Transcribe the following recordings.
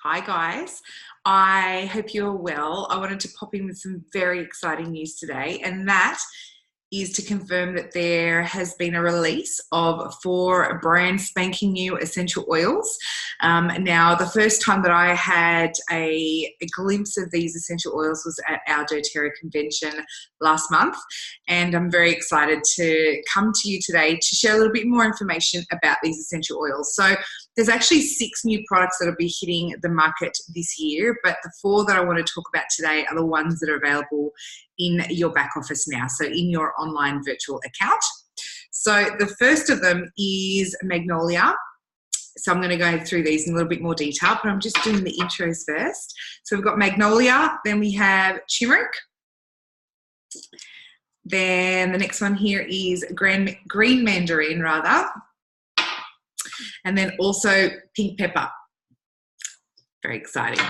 Hi guys, I hope you're well. I wanted to pop in with some very exciting news today, and that is to confirm that there has been a release of 4 brand spanking new essential oils. Now, the first time that I had a glimpse of these essential oils was at our doTERRA convention last month, and I'm very excited to come to you today to share a little bit more information about these essential oils. So there's actually 6 new products that will be hitting the market this year, but the 4 that I want to talk about today are the ones that are available in your back office now, so in your online virtual account. So the first of them is Magnolia. So I'm going to go through these in a little bit more detail, but I'm just doing the intros first. So we've got Magnolia, then we have turmeric. Then the next one here is green mandarin rather. And then also pink pepper. Very exciting.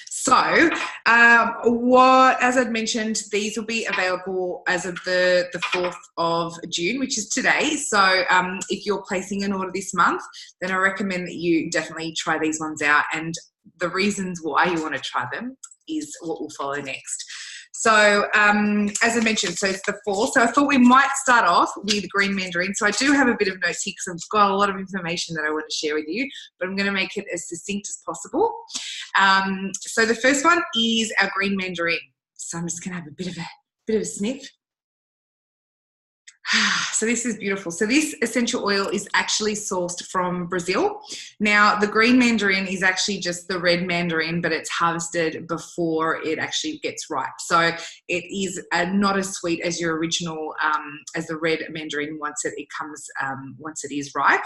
So as I'd mentioned, these will be available as of the 4th of June, which is today. So if you're placing an order this month, then I recommend that you definitely try these ones out. And the reasons why you want to try them is what will follow next. So as I mentioned, so it's the 4. So I thought we might start off with green mandarin. So I do have a bit of notes here because I've got a lot of information that I want to share with you, but I'm going to make it as succinct as possible. So the first one is our green mandarin. So I'm just going to have a bit of a sniff. So this is beautiful. So this essential oil is actually sourced from Brazil. Now, the green mandarin is actually just the red mandarin, but it's harvested before it actually gets ripe. So it is not as sweet as your original, as the red mandarin once it is ripe.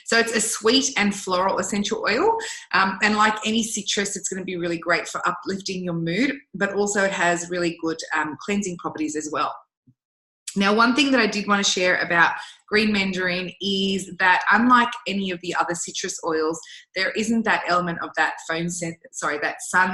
So it's a sweet and floral essential oil, and like any citrus, it's going to be really great for uplifting your mood, but also it has really good cleansing properties as well. Now, one thing that I did want to share about green mandarin is that unlike any of the other citrus oils, there isn't that element of that sun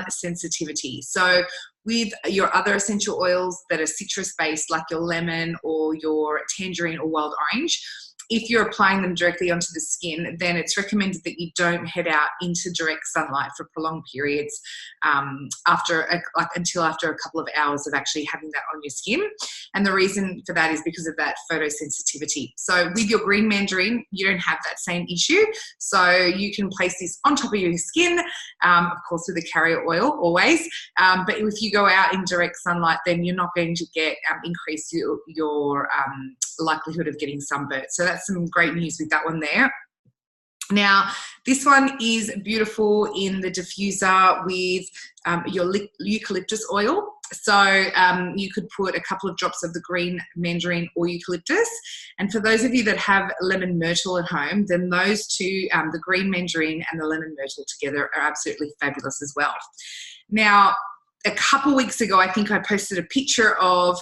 sensitivity. So with your other essential oils that are citrus-based, like your lemon or your tangerine or wild orange, if you're applying them directly onto the skin, then it's recommended that you don't head out into direct sunlight for prolonged periods until after a couple of hours of actually having that on your skin. And the reason for that is because of that photosensitivity. So with your green mandarin, you don't have that same issue. So you can place this on top of your skin, of course with a carrier oil always. But if you go out in direct sunlight, then you're not going to get increase your likelihood of getting sunburnt. So that's some great news with that one there. Now, this one is beautiful in the diffuser with your eucalyptus oil. So you could put a couple of drops of the green mandarin or eucalyptus. And for those of you that have lemon myrtle at home, then those two, the green mandarin and the lemon myrtle together, are absolutely fabulous as well. Now, a couple weeks ago, I think I posted a picture of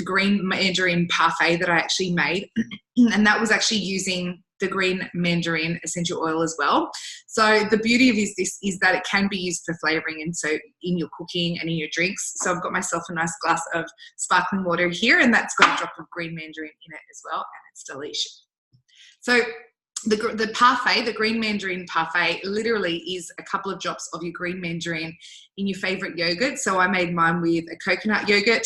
green mandarin parfait that I actually made, and that was actually using the green mandarin essential oil as well. So the beauty of this is that it can be used for flavoring, and so in your cooking and in your drinks. So I've got myself a nice glass of sparkling water here, and that's got a drop of green mandarin in it as well, and it's delicious. So the parfait, the green mandarin parfait, literally is a couple of drops of your green mandarin in your favorite yogurt. So I made mine with a coconut yogurt,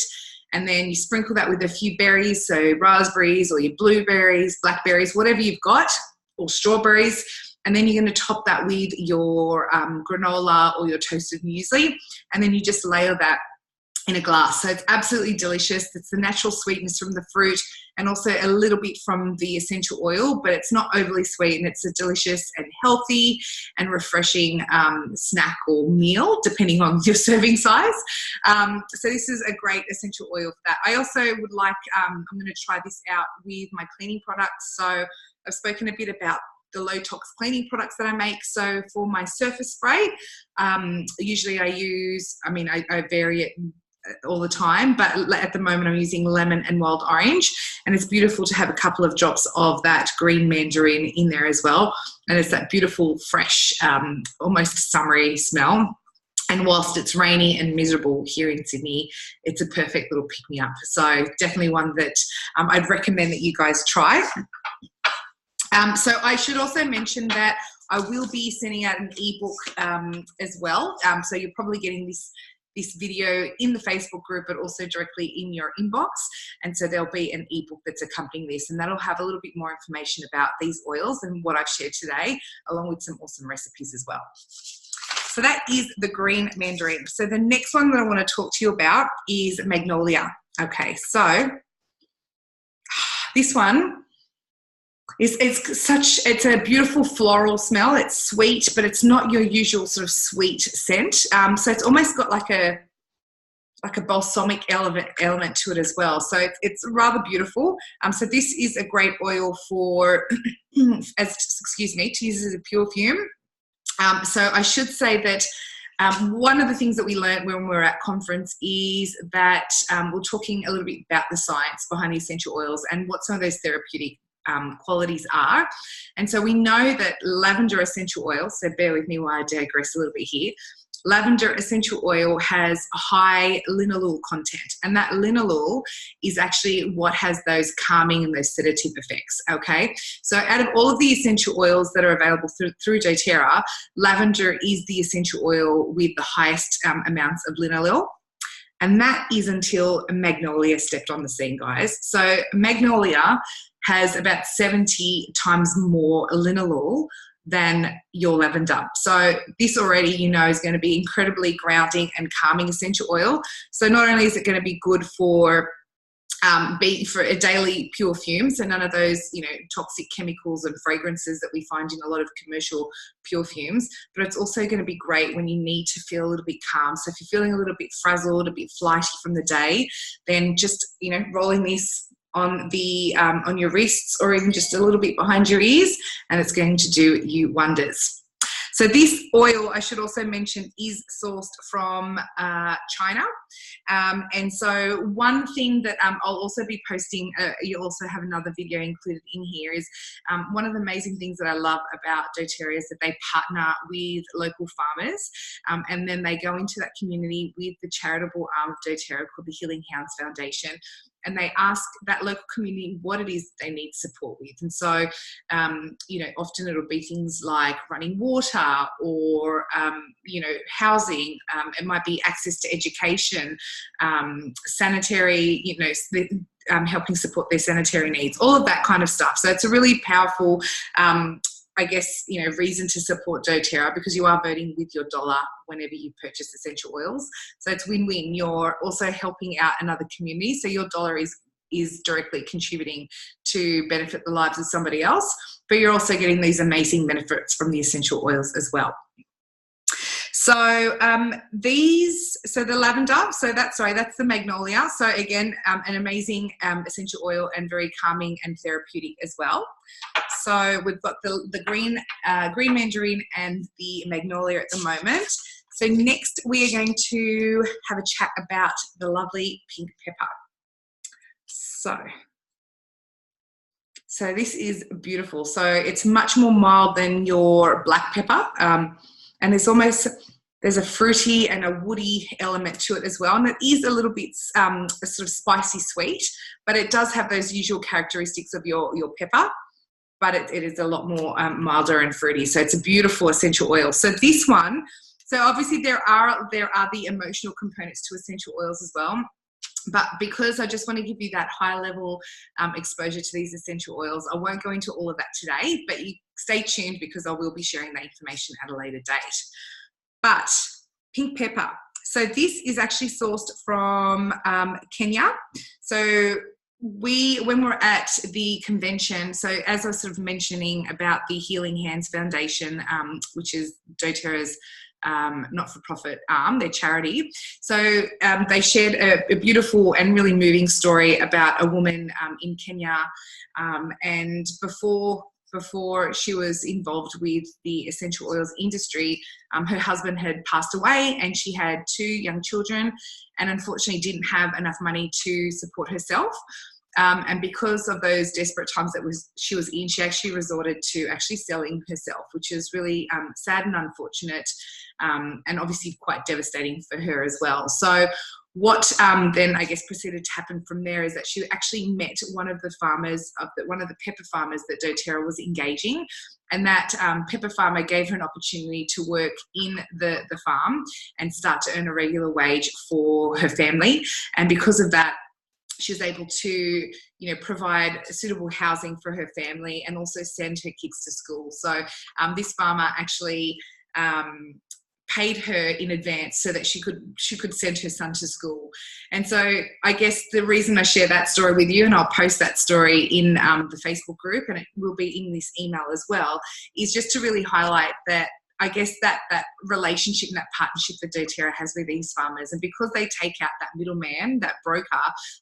and then you sprinkle that with a few berries, so raspberries or your blueberries, blackberries, whatever you've got, or strawberries. And then you're going to top that with your granola or your toasted muesli, and then you just layer that in a glass. So it's absolutely delicious. It's the natural sweetness from the fruit and also a little bit from the essential oil, but it's not overly sweet, and it's a delicious and healthy and refreshing snack or meal, depending on your serving size. So this is a great essential oil for that. I also would like, I'm going to try this out with my cleaning products. So I've spoken a bit about the low tox cleaning products that I make. So for my surface spray, usually I vary it all the time, but at the moment I'm using lemon and wild orange, and it's beautiful to have a couple of drops of that green mandarin in there as well, and it's that beautiful fresh almost summery smell. And whilst it's rainy and miserable here in Sydney, it's a perfect little pick-me-up. So definitely one that I'd recommend that you guys try. So I should also mention that I will be sending out an ebook as well. So you're probably getting this video in the Facebook group, but also directly in your inbox. And so there'll be an ebook that's accompanying this, and that'll have a little bit more information about these oils and what I've shared today, along with some awesome recipes as well. So that is the green mandarin. So the next one that I want to talk to you about is magnolia. Okay, so this one is it's a beautiful floral smell. It's sweet, but it's not your usual sort of sweet scent. So it's almost got like a balsamic element to it as well. So it's rather beautiful. So this is a great oil for, to use as a perfume. So I should say that one of the things that we learned when we were at conference is that we're talking a little bit about the science behind the essential oils and what some of those therapeutic qualities are. And so we know that lavender essential oil, so bear with me while I digress a little bit here, lavender essential oil has a high linalool content, and that linalool is actually what has those calming and those sedative effects, okay? So out of all of the essential oils that are available through doTERRA, lavender is the essential oil with the highest amounts of linalool. And that is until magnolia stepped on the scene, guys. So magnolia has about 70 times more linalool than your lavender. So this already, you know, is going to be incredibly grounding and calming essential oil. So not only is it going to be good for a daily pure fume, so none of those, you know, toxic chemicals and fragrances that we find in a lot of commercial pure fumes, but it's also going to be great when you need to feel a little bit calm. So if you're feeling a little bit frazzled, a bit flighty from the day, then just, you know, rolling this on your wrists or even just a little bit behind your ears, and it's going to do you wonders. So this oil, I should also mention, is sourced from China. And so one thing that I'll also be posting, you'll also have another video included in here, is one of the amazing things that I love about doTERRA is that they partner with local farmers, and then they go into that community with the charitable arm of doTERRA called the Healing Hands Foundation. And they ask that local community what it is they need support with. And so, you know, often it'll be things like running water or, you know, housing. It might be access to education, sanitary, you know, helping support their sanitary needs, all of that kind of stuff. So it's a really powerful, I guess, you know, reason to support doTERRA, because you are voting with your dollar whenever you purchase essential oils. So it's win-win. You're also helping out another community. So your dollar is directly contributing to benefit the lives of somebody else, but you're also getting these amazing benefits from the essential oils as well. So the lavender, that's the magnolia. So again, an amazing essential oil and very calming and therapeutic as well. So we've got the green mandarin and the magnolia at the moment. So next we are going to have a chat about the lovely pink pepper. So this is beautiful. So it's much more mild than your black pepper. And there's a fruity and a woody element to it as well. And it is a little bit a sort of spicy sweet, but it does have those usual characteristics of your pepper, but it is a lot more milder and fruity. So it's a beautiful essential oil. So this one, so obviously there are the emotional components to essential oils as well. But because I just want to give you that high level exposure to these essential oils, I won't go into all of that today, but you stay tuned because I will be sharing that information at a later date. But pink pepper. So this is actually sourced from Kenya. So when we're at the convention, so as I was sort of mentioning about the Healing Hands Foundation, which is doTERRA's not-for-profit arm, their charity. So they shared a beautiful and really moving story about a woman in Kenya, and before she was involved with the essential oils industry, her husband had passed away and she had 2 young children and unfortunately didn't have enough money to support herself. And because of those desperate times that she was in, she actually resorted to actually selling herself, which is really sad and unfortunate, and obviously quite devastating for her as well. So what then I guess proceeded to happen from there is that she actually met one of the farmers one of the pepper farmers that doTERRA was engaging, and that pepper farmer gave her an opportunity to work in the farm and start to earn a regular wage for her family. And because of that, she was able to, provide suitable housing for her family and also send her kids to school. So this farmer actually paid her in advance so that she could send her son to school. And so I guess the reason I share that story with you, and I'll post that story in the Facebook group, and it will be in this email as well, is just to really highlight that I guess that relationship and that partnership that doTERRA has with these farmers. And because they take out that middleman, that broker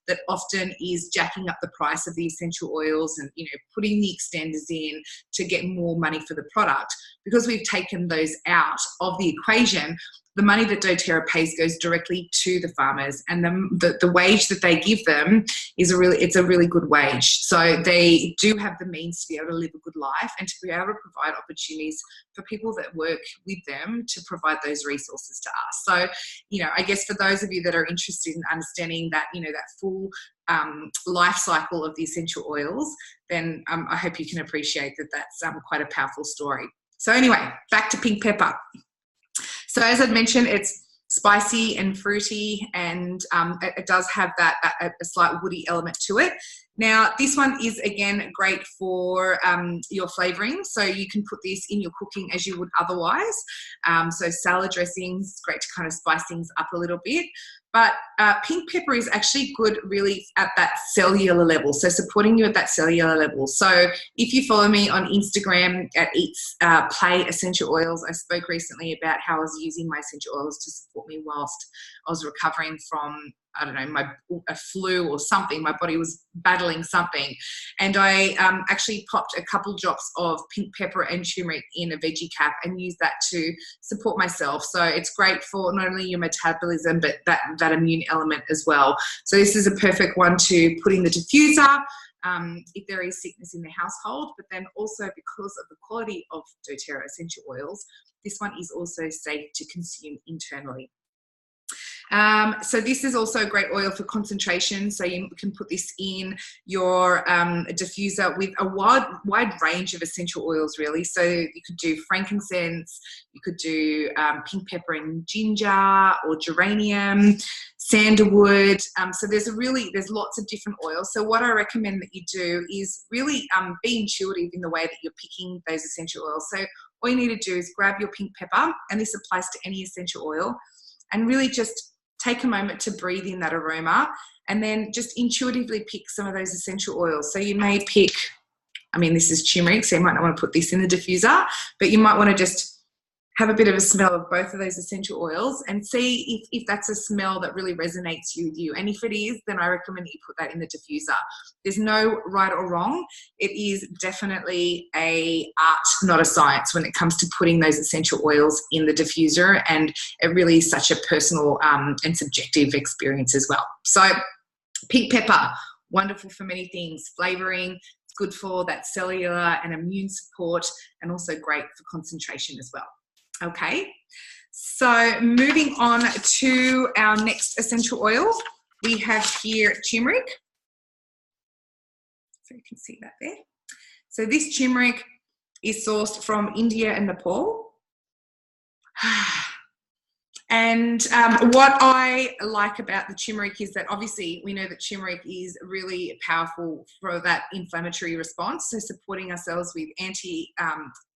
that often is jacking up the price of the essential oils and, putting the extenders in to get more money for the product, because we've taken those out of the equation, the money that doTERRA pays goes directly to the farmers, and the wage that they give them is a really good wage. So they do have the means to be able to live a good life and to be able to provide opportunities for people that work with them to provide those resources to us. So, I guess for those of you that are interested in understanding that, that full life cycle of the essential oils, then I hope you can appreciate that that's quite a powerful story. So anyway, back to pink pepper. So as I'd mentioned, it's spicy and fruity, and it does have a slight woody element to it. Now, this one is, again, great for your flavouring. So you can put this in your cooking as you would otherwise. So salad dressings, great to kind of spice things up a little bit. But pink pepper is actually good really at that cellular level, so supporting you at that cellular level. So if you follow me on Instagram at Eats Play Essential Oils, I spoke recently about how I was using my essential oils to support me whilst I was recovering from, I don't know, a flu or something. My body was battling something. And I actually popped a couple drops of pink pepper and turmeric in a veggie cap and used that to support myself. So it's great for not only your metabolism, but that immune element as well. So this is a perfect one to put in the diffuser if there is sickness in the household, but then also because of the quality of doTERRA essential oils, this one is also safe to consume internally. So this is also a great oil for concentration. So you can put this in your diffuser with a wide range of essential oils, really. So you could do frankincense, you could do pink pepper and ginger, or geranium, sandalwood. So there's lots of different oils. So what I recommend that you do is really be intuitive in the way that you're picking those essential oils. So all you need to do is grab your pink pepper, and this applies to any essential oil, and really just take a moment to breathe in that aroma, and then just intuitively pick some of those essential oils. So you may pick, this is turmeric, so you might not want to put this in the diffuser, but you might want to just have a bit of a smell of both of those essential oils and see if that's a smell that really resonates with you. And if it is, then I recommend that you put that in the diffuser. There's no right or wrong. It is definitely an art, not a science, when it comes to putting those essential oils in the diffuser, and it really is such a personal and subjective experience as well. So pink pepper, wonderful for many things. Flavouring, it's good for that cellular and immune support, and also great for concentration as well. Okay, so moving on to our next essential oil, we have here turmeric. So you can see that there. So this turmeric is sourced from India and Nepal. And what I like about the turmeric is that obviously we know that turmeric is really powerful for that inflammatory response, so supporting ourselves with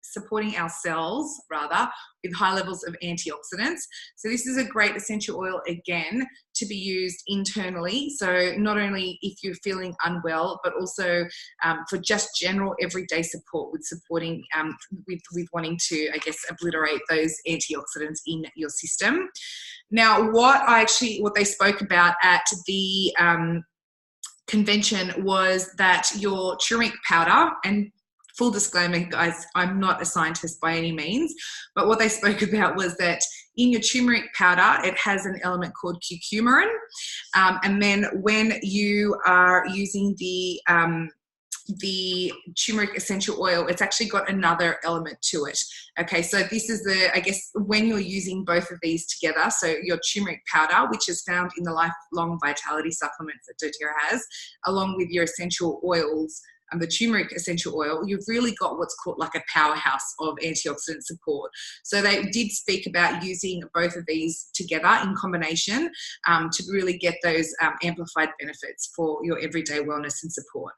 supporting our cells with high levels of antioxidants. So this is a great essential oil, again, to be used internally. So not only if you're feeling unwell, but also for just general everyday support with supporting, with wanting to, I guess, obliterate those antioxidants in your system. Now, what they spoke about at the convention was that your turmeric powder, and full disclaimer, guys, I'm not a scientist by any means, but what they spoke about was that in your turmeric powder, it has an element called curcumin. And then when you are using the the turmeric essential oil, it's actually got another element to it. Okay, so this is the, I guess, when you're using both of these together, so your turmeric powder, which is found in the lifelong vitality supplements that doTERRA has, along with your essential oils, and the turmeric essential oil, you've really got what's called like a powerhouse of antioxidant support. So they did speak about using both of these together in combination to really get those amplified benefits for your everyday wellness and support.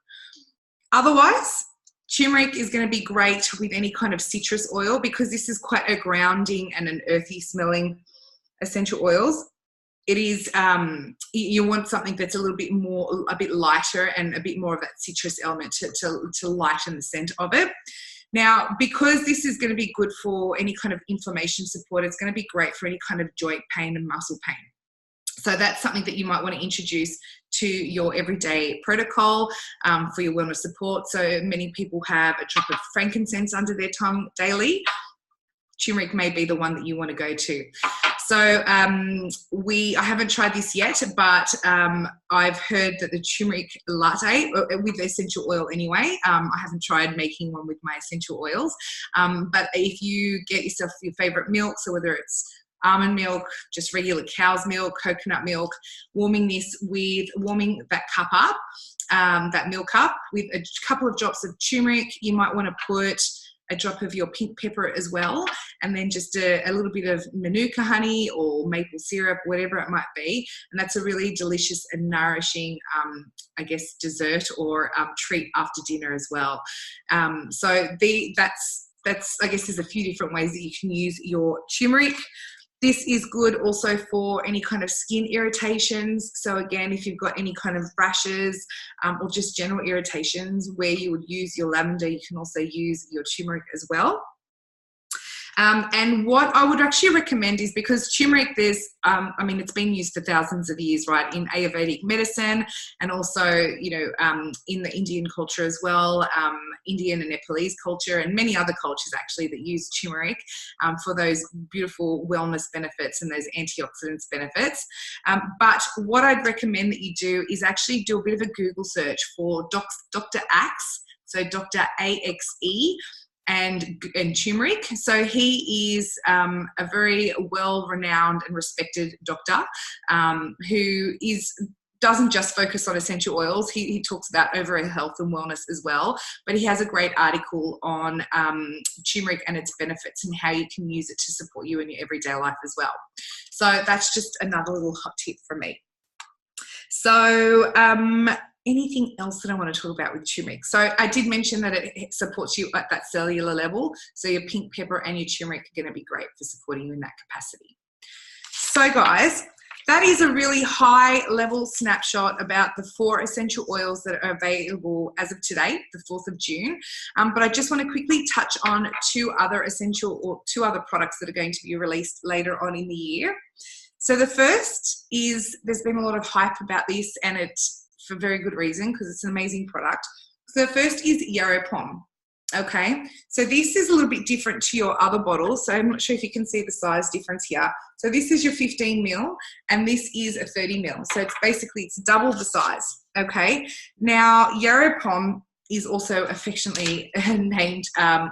Otherwise, turmeric is going to be great with any kind of citrus oil because this is quite a grounding and an earthy smelling essential oils. It is, you want something that's a little bit more, a bit lighter and a bit more of that citrus element to lighten the scent of it. Now, because this is going to be good for any kind of inflammation support, it's going to be great for any kind of joint pain and muscle pain. So that's something that you might want to introduce to your everyday protocol for your wellness support. So many people have a drop of frankincense under their tongue daily. Turmeric may be the one that you want to go to. So I haven't tried this yet, but I've heard that the turmeric latte with essential oil anyway. I haven't tried making one with my essential oils, but if you get yourself your favorite milk, so whether it's almond milk, just regular cow's milk, coconut milk, warming that cup up, that milk up with a couple of drops of turmeric. You might want to put a drop of your pink pepper as well, and then just a little bit of manuka honey or maple syrup, whatever it might be. And that's a really delicious and nourishing, I guess, dessert or treat after dinner as well. So that's I guess there's a few different ways that you can use your turmeric. This is good also for any kind of skin irritations. So again, if you've got any kind of rashes or just general irritations where you would use your lavender, you can also use your turmeric as well. And what I would actually recommend is, because turmeric, there's, I mean, it's been used for thousands of years, right, in Ayurvedic medicine, and also, you know, in the Indian culture as well, Indian and Nepalese culture, and many other cultures actually that use turmeric for those beautiful wellness benefits and those antioxidants benefits. But what I'd recommend that you do is actually do a bit of a Google search for Dr. Axe, so Dr. AXE, and turmeric. So he is a very well-renowned and respected doctor who doesn't just focus on essential oils. He talks about overall health and wellness as well, but he has a great article on turmeric and its benefits and how you can use it to support you in your everyday life as well. So that's just another little hot tip from me. So anything else that I want to talk about with turmeric? So I did mention that it supports you at that cellular level. So your pink pepper and your turmeric are going to be great for supporting you in that capacity. So guys, that is a really high level snapshot about the 4 essential oils that are available as of today, the 4th of June. But I just want to quickly touch on 2 other products that are going to be released later on in the year. So the first is, there's been a lot of hype about this, and it's for very good reason, because it's an amazing product. So the first is Yarrow Pom. Okay, so this is a little bit different to your other bottles. So I'm not sure if you can see the size difference here. So this is your 15 ml and this is a 30 ml. So it's double the size. Okay, now Yarrow Pom is also affectionately named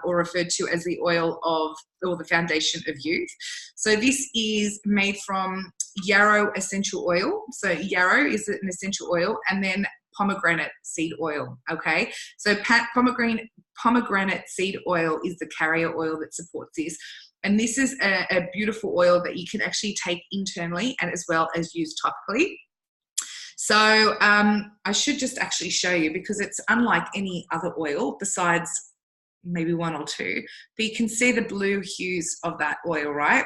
or referred to as the oil of, or the foundation of youth. So this is made from yarrow essential oil. So yarrow is an essential oil, and then pomegranate seed oil. Okay, so pomegranate seed oil is the carrier oil that supports this. And this is a beautiful oil that you can actually take internally and as well as use topically. So I should just actually show you, because it's unlike any other oil besides maybe 1 or 2, but you can see the blue hues of that oil, right?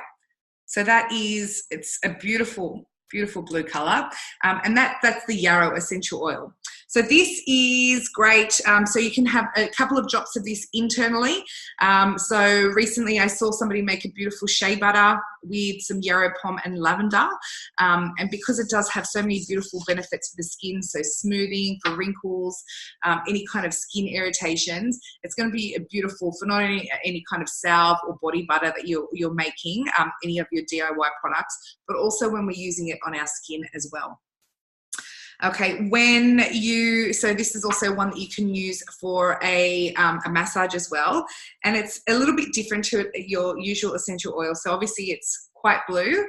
So it's a beautiful, beautiful blue color. And that's the yarrow essential oil. So this is great. So you can have a couple of drops of this internally. So recently I saw somebody make a beautiful shea butter with some yarrow pom and lavender. And because it does have so many beautiful benefits for the skin, so smoothing, for wrinkles, any kind of skin irritations, it's going to be beautiful for not only any kind of salve or body butter that you're making, any of your DIY products, but also when we're using it on our skin as well. Okay, so this is also one that you can use for a massage as well. And it's a little bit different to your usual essential oil. So obviously it's quite blue.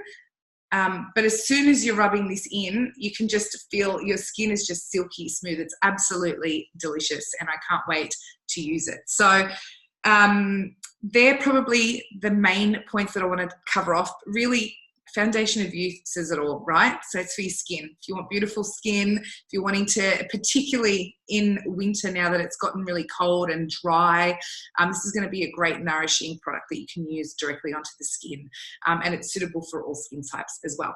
But as soon as you're rubbing this in, you can just feel your skin is just silky smooth. It's absolutely delicious, and I can't wait to use it. So they're probably the main points that I want to cover off. Really, foundation of youth says it all, right? So it's for your skin. If you want beautiful skin, if you're wanting to, particularly in winter now that it's gotten really cold and dry, this is going to be a great nourishing product that you can use directly onto the skin. And it's suitable for all skin types as well.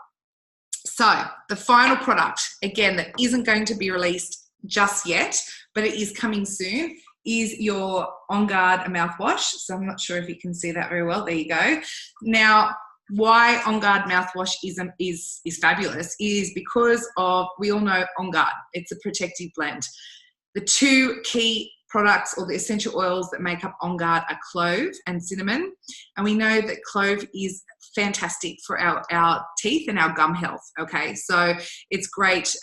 So the final product, again, that isn't going to be released just yet, but it is coming soon, is your On Guard mouthwash. So I'm not sure if you can see that very well. There you go. Now, why On Guard mouthwash is fabulous is because of, we all know On Guard. It's a protective blend. The two key products or the essential oils that make up On Guard are clove and cinnamon. And we know that clove is fantastic for our teeth and our gum health, okay? So it's great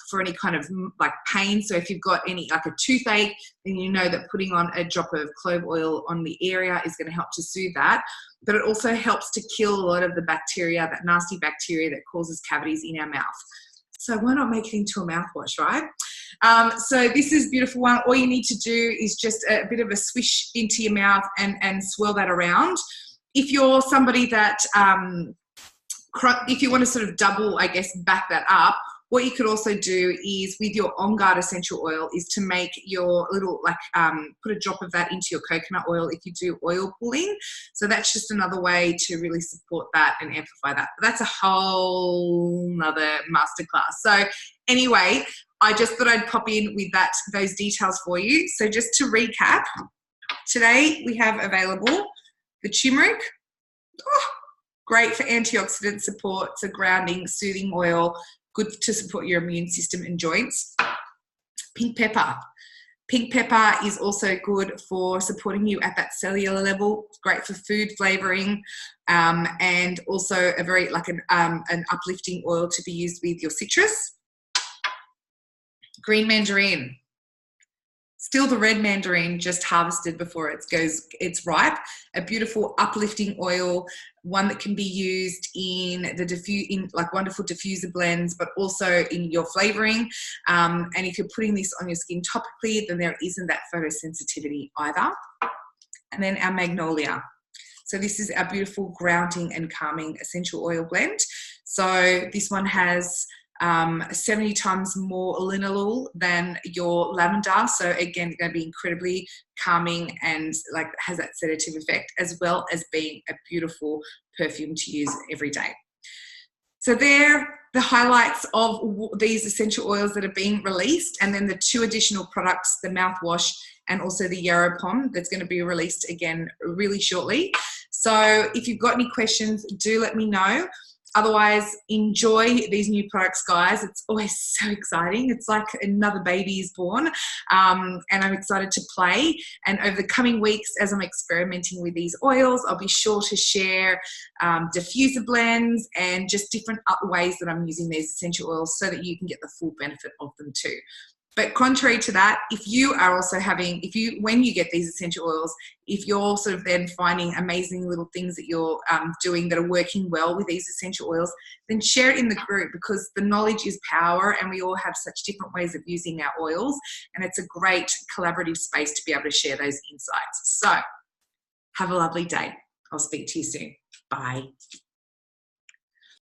for any kind of like pain. So if you've got any, like a toothache, then you know that putting on a drop of clove oil on the area is going to help to soothe that. But it also helps to kill a lot of the bacteria, that nasty bacteria that causes cavities in our mouth. So why not make it into a mouthwash, right? So this is a beautiful one. All you need to do is just a bit of a swish into your mouth and swirl that around. If you're somebody that, if you want to sort of double, I guess, back that up, what you could also do is with your On Guard essential oil is to make your little, like, put a drop of that into your coconut oil if you do oil pulling. So that's just another way to really support that and amplify that. But that's a whole nother masterclass. So anyway, I just thought I'd pop in with those details for you. So just to recap, today we have available the turmeric. Oh, great for antioxidant support. It's a grounding, soothing oil, good to support your immune system and joints. Pink pepper. Pink pepper is also good for supporting you at that cellular level. It's great for food flavoring, and also a very an uplifting oil to be used with your citrus. Green mandarin. Still the red mandarin, just harvested before it's ripe. A beautiful uplifting oil, one that can be used in wonderful diffuser blends, but also in your flavoring. And if you're putting this on your skin topically, then there isn't that photosensitivity either. And then our magnolia. So this is our beautiful grounding and calming essential oil blend. So this one has 70 times more linalool than your lavender. So again, going to be incredibly calming and has that sedative effect, as well as being a beautiful perfume to use every day. So they're the highlights of these essential oils that are being released, and then the two additional products, the mouthwash and also the yarrow pom, that's going to be released again really shortly. So if you've got any questions, do let me know. Otherwise, enjoy these new products, guys. It's always so exciting. It's like another baby is born, and I'm excited to play. And over the coming weeks, as I'm experimenting with these oils, I'll be sure to share diffuser blends and just different ways that I'm using these essential oils so that you can get the full benefit of them too. But contrary to that, if you are also when you get these essential oils, if you're sort of then finding amazing little things that you're doing that are working well with these essential oils, then share it in the group, because the knowledge is power and we all have such different ways of using our oils. And it's a great collaborative space to be able to share those insights. So have a lovely day. I'll speak to you soon. Bye.